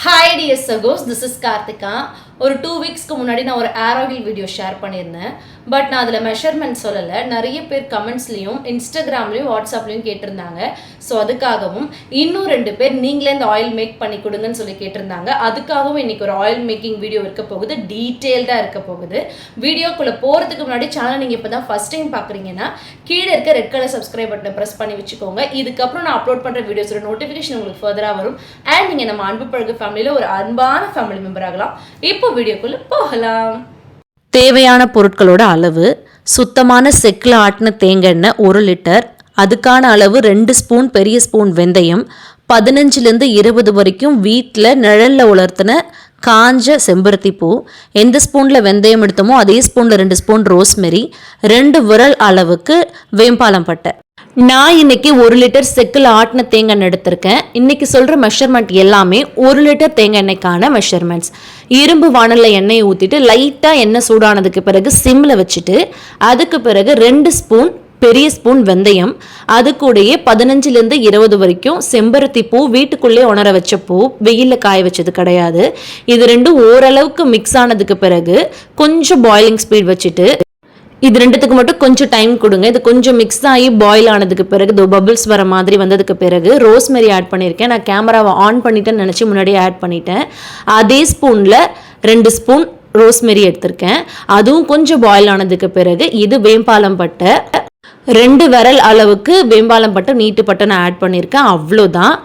Hi dear Sagos, this is Karthika. ஒரு 2 வீக்ஸ்க்கு முன்னாடி நான் ஒரு ஏரோகில் வீடியோ ஷேர் பண்ணியிருந்தேன். பட் நான் அதில் மெஷர்மெண்ட் சொல்லலை. நிறைய பேர் கமெண்ட்ஸ்லையும் இன்ஸ்டாகிராம்லையும் வாட்ஸ்அப்லையும் கேட்டிருந்தாங்க. ஸோ அதுக்காகவும் இன்னும் 2 பேர் நீங்களே இந்த ஆயில் மேக் பண்ணி கொடுங்கன்னு சொல்லி கேட்டிருந்தாங்க. அதுக்காகவும் இன்றைக்கி ஒரு ஆயில் மேக்கிங் வீடியோ இருக்க போகுது, டீட்டெயில்டாக இருக்க போகுது. வீடியோக்குள்ளே போகிறதுக்கு முன்னாடி சேனல் நீங்கள் இப்போ தான் ஃபஸ்ட் டைம் பார்க்குறீங்கன்னா கீழே இருக்க ரெட் கலர் சப்ஸ்கிரைப் பட்டனை ப்ரெஸ் பண்ணி வச்சுக்கோங்க. இதுக்கப்புறம் நான் அப்லோட் பண்ணுற வீடியோஸோட நோட்டிஃபிகேஷன் உங்களுக்கு ஃபர்தராக வரும். அண்ட் நீங்கள் நம்ம அன்பு பழகு ஃபேமிலியில் ஒரு அன்பான ஃபேமிலி மெம்பர் ஆகலாம். இப்போ வீடியோக்குள்ள போகலாம். தேவையான பொருட்களோட அளவு: சுத்தமான செக்கில் ஆட்டின தேங்காய் எண்ணெய் 1 லிட்டர், அதுக்கான அளவு 2 ஸ்பூன் பெரிய ஸ்பூன் வெந்தயம், 15லேருந்து 20 வரைக்கும் வீட்டில் நிழலில் உலர்த்தின காஞ்ச செம்பருத்தி பூ, எந்த ஸ்பூனில் வெந்தயம் எடுத்தோமோ அதே ஸ்பூனில் 2 ஸ்பூன் ரோஸ்மெரி, 2 விரல் அளவுக்கு வேம்பாலம் பட்டை. நான் இன்னைக்கு 1 லிட்டர் செக்கில் ஆட்டின தேங்காய் எண்ணெய் எடுத்திருக்கேன். இன்னைக்கு சொல்கிற மெஷர்மெண்ட் எல்லாமே 1 லிட்டர் தேங்காய் எண்ணெய்க்கான மெஷர்மெண்ட்ஸ். இரும்பு வானலில் எண்ணெயை ஊற்றிட்டு லைட்டாக எண்ணெய் சூடானதுக்கு பிறகு சிம்மில் வச்சுட்டு அதுக்கு பிறகு 2 ஸ்பூன் பெரிய ஸ்பூன் வெந்தயம், அது கூடயே 15லேருந்து 20 வரைக்கும் செம்பருத்தி பூ, வீட்டுக்குள்ளே உணர வச்ச பூ, வெயிலில் காய வச்சது கிடையாது. இது ரெண்டும் ஓரளவுக்கு மிக்ஸ் ஆனதுக்கு பிறகு கொஞ்சம் பாயிலிங் ஸ்பீட் வச்சுட்டு இது ரெண்டுத்துக்கு மட்டும் கொஞ்சம் டைம் கொடுங்க. இது கொஞ்சம் மிக்ஸ் ஆகி பாயில் ஆனதுக்கு பிறகு பபிள்ஸ் வர மாதிரி வந்ததுக்கு பிறகு ரோஸ்மெரி ஆட் பண்ணியிருக்கேன். நான் கேமராவை ஆன் பண்ணிட்டேன்னு நினச்சி முன்னாடியே ஆட் பண்ணிட்டேன். அதே ஸ்பூனில் 2 ஸ்பூன் ரோஸ்மெரி எடுத்திருக்கேன். அதுவும் கொஞ்சம் பாயில் ஆனதுக்கு பிறகு இது வேம்பாலம் பட்டை, 2 விரல் அளவுக்கு வேம்பாலம் பட்டை நீட்டு பட்டை நான் ஆட் பண்ணியிருக்கேன். அவ்வளோதான்.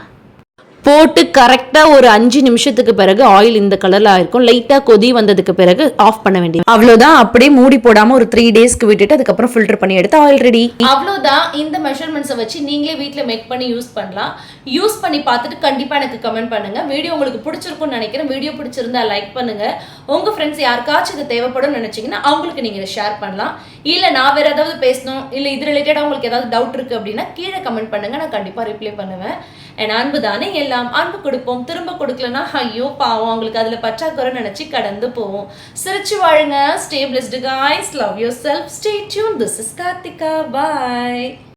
போட்டு கரெக்டாக ஒரு 5 நிமிஷத்துக்கு பிறகு ஆயில் இந்த கலரில் ஆயிருக்கும். லைட்டாக கொதி வந்ததுக்கு பிறகு ஆஃப் பண்ண வேண்டியது. அவ்வளோதான். அப்படியே மூடி போடாமல் ஒரு 3 டேஸ்க்கு விட்டுட்டு அதுக்கப்புறம் ஃபில்டர் பண்ணி எடுத்து ஆயில் ரெடி. அவ்வளோதான். இந்த மெஷர்மெண்ட்ஸை வச்சு நீங்களே வீட்டில் மேக் பண்ணி யூஸ் பண்ணலாம். யூஸ் பண்ணி பார்த்துட்டு கண்டிப்பாக எனக்கு கமெண்ட் பண்ணுங்கள். வீடியோ உங்களுக்கு பிடிச்சிருக்கும்னு நினைக்கிறேன். வீடியோ பிடிச்சிருந்தா லைக் பண்ணுங்கள். உங்கள் ஃப்ரெண்ட்ஸ் யாருக்காச்சும் இது தேவைப்படும் நினச்சிங்கன்னா அவங்களுக்கு நீங்கள் இதை ஷேர் பண்ணலாம். இல்லை நான் வேறு ஏதாவது பேசணும், இல்லை இது ரிலேட்டடாக உங்களுக்கு ஏதாவது டவுட் இருக்குது அப்படின்னா கீழே கமெண்ட் பண்ணுங்கள். நான் கண்டிப்பாக ரிப்ளை பண்ணுவேன். என் அன்பு தானே எல்லாம், அன்பு கொடுப்போம். திரும்ப கொடுக்கலன்னா ஐயோ பாவம், அவங்களுக்கு அதில் பற்றாக்குறை நினச்சி கடந்து போவோம். சிரிச்சு வாழுங்க. Stay blessed guys. Love yourself. Stay tuned. This is Karthika. Bye.